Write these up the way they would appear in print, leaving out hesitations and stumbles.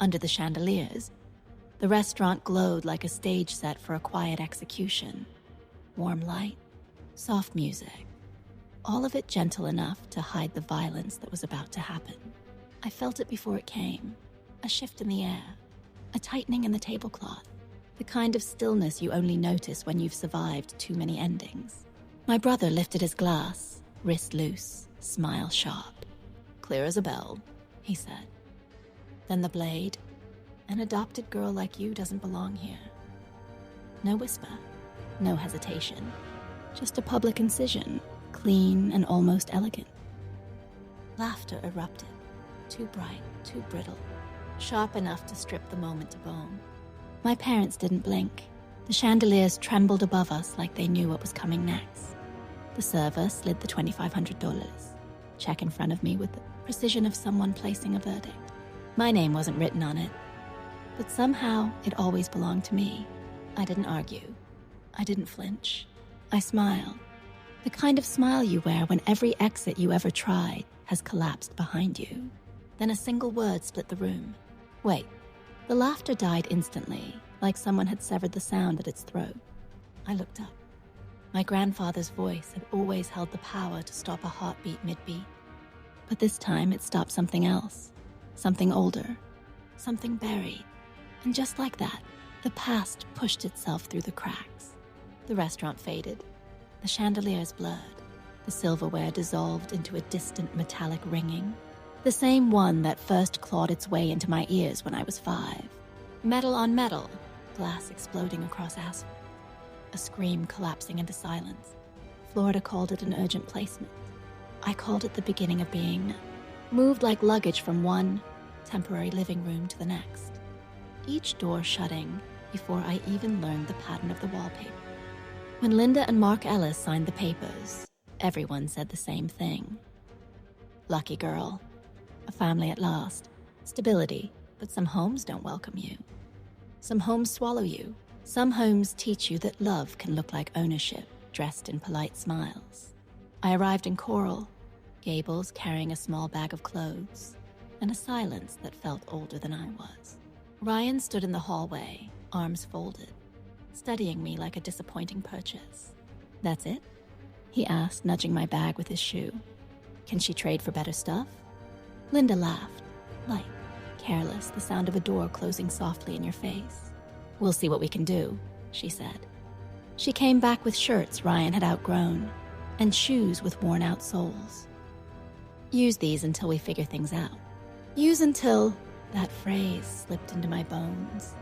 Under the chandeliers, the restaurant glowed like a stage set for a quiet execution. Warm light, soft music, all of it gentle enough to hide the violence that was about to happen. I felt it before it came, a shift in the air, a tightening in the tablecloth, the kind of stillness you only notice when you've survived too many endings. My brother lifted his glass, wrist loose, smile sharp. "Clear as a bell," he said. Then the blade. "An adopted girl like you doesn't belong here." No whisper, no hesitation, just a public incision, clean and almost elegant. Laughter erupted, too bright, too brittle, sharp enough to strip the moment to bone. My parents didn't blink. The chandeliers trembled above us like they knew what was coming next. The server slid the $2,500, check in front of me with the precision of someone placing a verdict. My name wasn't written on it, but somehow it always belonged to me. I didn't argue. I didn't flinch. I smiled. The kind of smile you wear when every exit you ever tried has collapsed behind you. Then a single word split the room. Wait. The laughter died instantly, like someone had severed the sound at its throat. I looked up. My grandfather's voice had always held the power to stop a heartbeat mid-beat. But this time it stopped something else. Something older. Something buried. And just like that, the past pushed itself through the cracks. The restaurant faded. The chandeliers blurred. The silverware dissolved into a distant metallic ringing. The same one that first clawed its way into my ears when I was 5. Metal on metal, glass exploding across asphalt. A scream collapsing into silence. Florida called it an urgent placement. I called it the beginning of being moved like luggage from one temporary living room to the next. Each door shutting before I even learned the pattern of the wallpaper. When Linda and Mark Ellis signed the papers, everyone said the same thing. Lucky girl. A family at last. Stability, but some homes don't welcome you. Some homes swallow you. Some homes teach you that love can look like ownership, dressed in polite smiles. I arrived in Coral, Gables carrying a small bag of clothes, and a silence that felt older than I was. Ryan stood in the hallway, arms folded, studying me like a disappointing purchase. "That's it?" he asked, nudging my bag with his shoe. "Can she trade for better stuff?" Linda laughed, light, careless, the sound of a door closing softly in your face. "We'll see what we can do," she said. She came back with shirts Ryan had outgrown and shoes with worn-out soles. "Use these until we figure things out." Use until, that phrase slipped into my bones,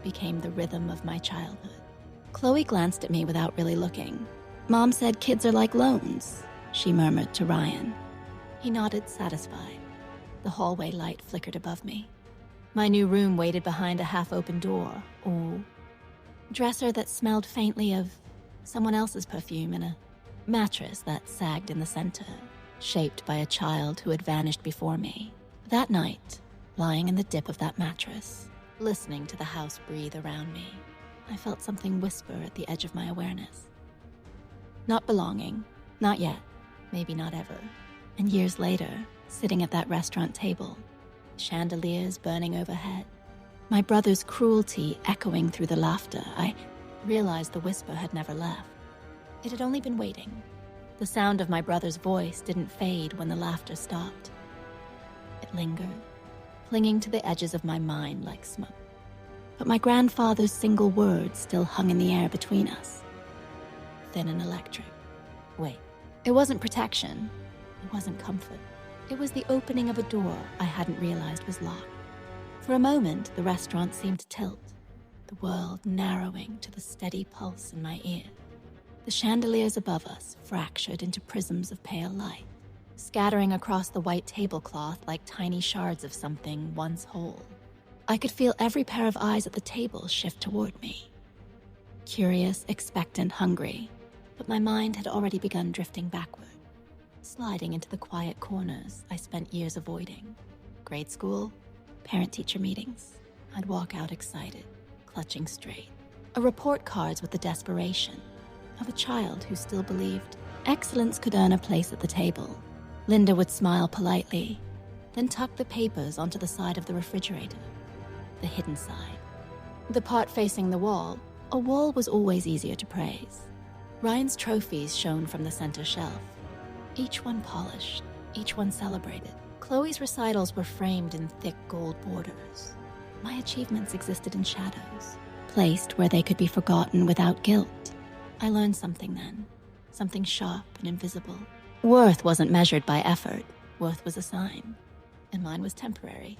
became the rhythm of my childhood. Chloe glanced at me without really looking. "Mom said kids are like loans," she murmured to Ryan. He nodded, satisfied. The hallway light flickered above me. My new room waited behind a half-open door, dresser that smelled faintly of someone else's perfume, and a mattress that sagged in the center, shaped by a child who had vanished before me. That night, lying in the dip of that mattress, listening to the house breathe around me, I felt something whisper at the edge of my awareness. Not belonging, not yet, maybe not ever. And years later, sitting at that restaurant table, chandeliers burning overhead, my brother's cruelty echoing through the laughter, I realized the whisper had never left. It had only been waiting. The sound of my brother's voice didn't fade when the laughter stopped. It lingered, clinging to the edges of my mind like smoke. But my grandfather's single word still hung in the air between us. Thin and electric. Wait, it wasn't protection. It wasn't comfort. It was the opening of a door I hadn't realized was locked. For a moment, the restaurant seemed to tilt, the world narrowing to the steady pulse in my ear. The chandeliers above us fractured into prisms of pale light, scattering across the white tablecloth like tiny shards of something once whole. I could feel every pair of eyes at the table shift toward me. Curious, expectant, hungry, but my mind had already begun drifting backward, sliding into the quiet corners I spent years avoiding. Grade school, parent-teacher meetings. I'd walk out excited, clutching straight. A report cards with the desperation of a child who still believed excellence could earn a place at the table. Linda would smile politely, then tuck the papers onto the side of the refrigerator. the hidden side. The part facing the wall, a wall was always easier to praise. Ryan's trophies shone from the center shelf, each one polished, each one celebrated. Chloe's recitals were framed in thick gold borders. My achievements existed in shadows, placed where they could be forgotten without guilt. I learned something then, something sharp and invisible. Worth wasn't measured by effort. Worth was a sign, and mine was temporary.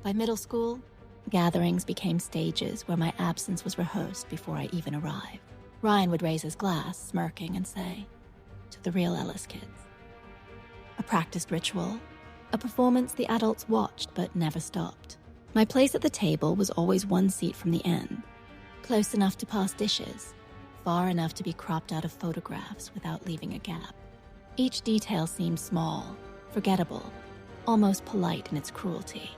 By middle school, gatherings became stages where my absence was rehearsed before I even arrived. Ryan would raise his glass, smirking, and say, "To the real Ellis kids." A practiced ritual, a performance the adults watched but never stopped. My place at the table was always one seat from the end, close enough to pass dishes, far enough to be cropped out of photographs without leaving a gap. Each detail seemed small, forgettable, almost polite in its cruelty.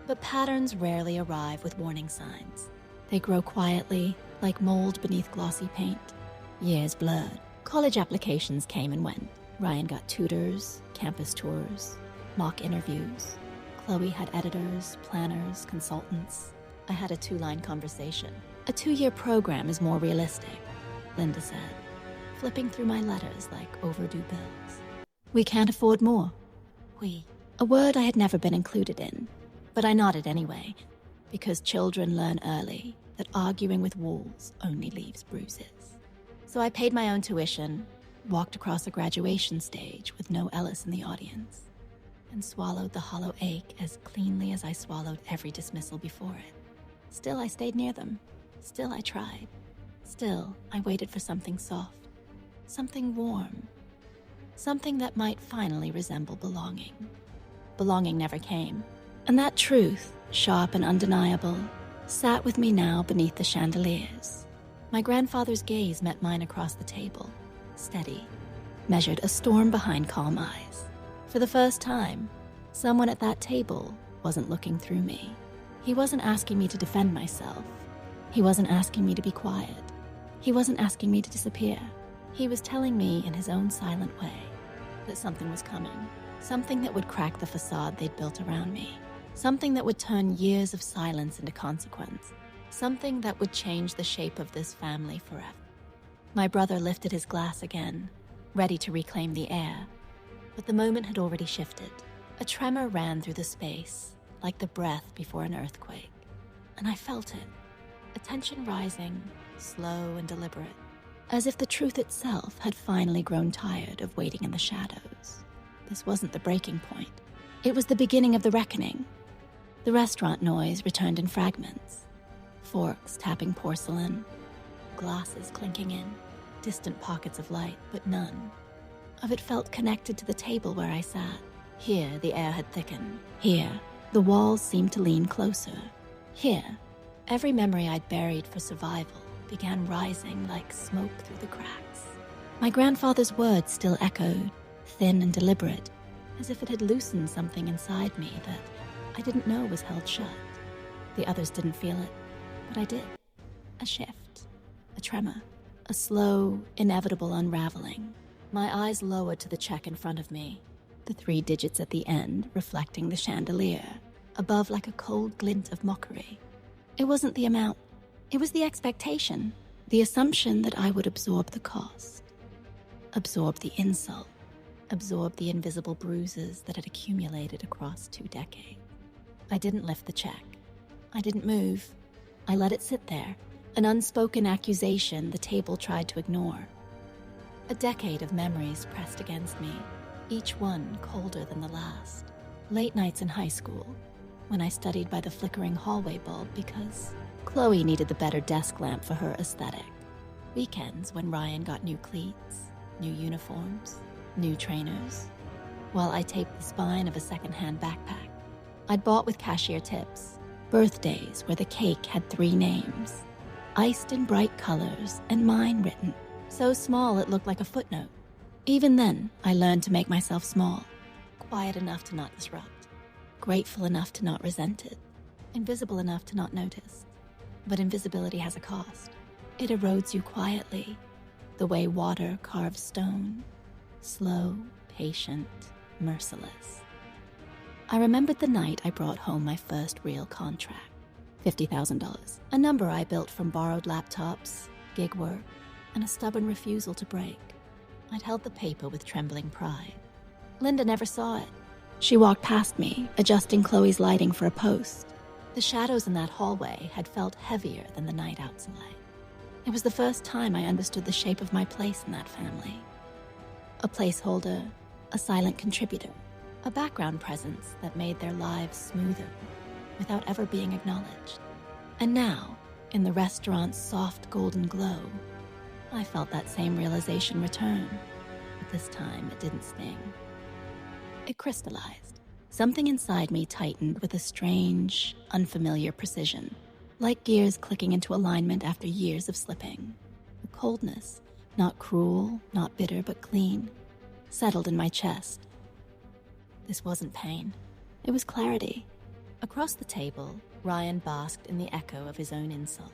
But patterns rarely arrive with warning signs. They grow quietly, like mold beneath glossy paint. Years blurred. College applications came and went. Ryan got tutors, campus tours, mock interviews. Chloe had editors, planners, consultants. I had a 2-line conversation. "A 2-year program is more realistic," Linda said, flipping through my letters like overdue bills. "We can't afford more." We. A word I had never been included in, but I nodded anyway, because children learn early that arguing with walls only leaves bruises. So I paid my own tuition, walked across a graduation stage with no Ellis in the audience, and swallowed the hollow ache as cleanly as I swallowed every dismissal before it. Still, I stayed near them. Still, I tried. Still, I waited for something soft, something warm, something that might finally resemble belonging. Belonging never came, and that truth, sharp and undeniable, sat with me now beneath the chandeliers. My grandfather's gaze met mine across the table, steady, measured a storm behind calm eyes. For the first time, someone at that table wasn't looking through me. He wasn't asking me to defend myself. He wasn't asking me to be quiet. He wasn't asking me to disappear. He was telling me in his own silent way that something was coming, something that would crack the facade they'd built around me, something that would turn years of silence into consequence, something that would change the shape of this family forever. My brother lifted his glass again, ready to reclaim the air, but the moment had already shifted. A tremor ran through the space, like the breath before an earthquake, and I felt it, a tension rising, slow and deliberate, as if the truth itself had finally grown tired of waiting in the shadows. This wasn't the breaking point. It was the beginning of the reckoning. The restaurant noise returned in fragments, forks tapping porcelain, glasses clinking in, distant pockets of light, but none of it felt connected to the table where I sat. Here, the air had thickened. Here, the walls seemed to lean closer. Here, every memory I'd buried for survival began rising like smoke through the cracks. My grandfather's words still echoed, thin and deliberate, as if it had loosened something inside me that I didn't know was held shut. The others didn't feel it, but I did. A shift, a tremor, a slow, inevitable unraveling. My eyes lowered to the check in front of me, the 3 digits at the end reflecting the chandelier, above like a cold glint of mockery. It wasn't the amount, it was the expectation, the assumption that I would absorb the cost, absorb the insult, absorb the invisible bruises that had accumulated across 2 decades. I didn't lift the check. I didn't move. I let it sit there, an unspoken accusation the table tried to ignore. A decade of memories pressed against me, each one colder than the last. Late nights in high school, when I studied by the flickering hallway bulb because Chloe needed the better desk lamp for her aesthetic. Weekends when Ryan got new cleats, new uniforms, new trainers, while I taped the spine of a secondhand backpack I'd bought with cashier tips. Birthdays where the cake had 3 names, iced in bright colors and mine written, so small it looked like a footnote. Even then, I learned to make myself small, quiet enough to not disrupt, grateful enough to not resent it, invisible enough to not notice. But invisibility has a cost. It erodes you quietly, the way water carves stone, slow, patient, merciless. I remembered the night I brought home my first real contract. $50,000. A number I built from borrowed laptops, gig work, and a stubborn refusal to break. I'd held the paper with trembling pride. Linda never saw it. She walked past me, adjusting Chloe's lighting for a post. The shadows in that hallway had felt heavier than the night outside. It was the first time I understood the shape of my place in that family. A placeholder, a silent contributor, a background presence that made their lives smoother without ever being acknowledged. And now, in the restaurant's soft golden glow, I felt that same realization return, but this time it didn't sting. It crystallized. Something inside me tightened with a strange, unfamiliar precision, like gears clicking into alignment after years of slipping. The coldness, not cruel, not bitter, but clean, settled in my chest. This wasn't pain. It was clarity. Across the table, Ryan basked in the echo of his own insult,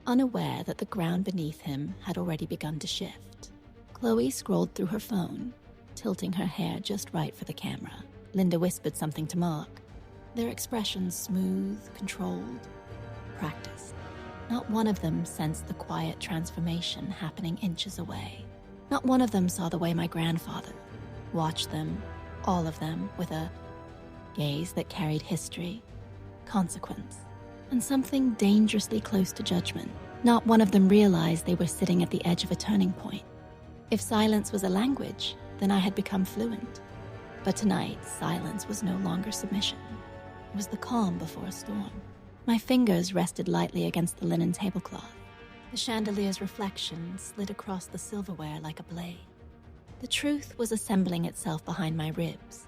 unaware that the ground beneath him had already begun to shift. Chloe scrolled through her phone, tilting her hair just right for the camera. Linda whispered something to Mark, their expressions smooth, controlled, practiced. Not one of them sensed the quiet transformation happening inches away. Not one of them saw the way my grandfather watched them, all of them, with a gaze that carried history, consequence, and something dangerously close to judgment. Not one of them realized they were sitting at the edge of a turning point. If silence was a language, then I had become fluent. But tonight, silence was no longer submission. It was the calm before a storm. My fingers rested lightly against the linen tablecloth. The chandelier's reflection slid across the silverware like a blade. The truth was assembling itself behind my ribs,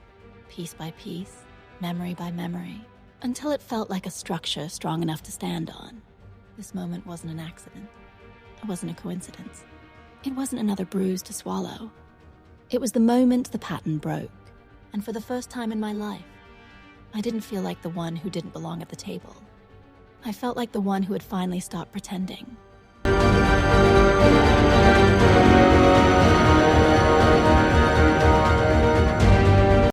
piece by piece, memory by memory, until it felt like a structure strong enough to stand on. This moment wasn't an accident. It wasn't a coincidence. It wasn't another bruise to swallow. It was the moment the pattern broke, and for the first time in my life, I didn't feel like the one who didn't belong at the table. I felt like the one who had finally stopped pretending.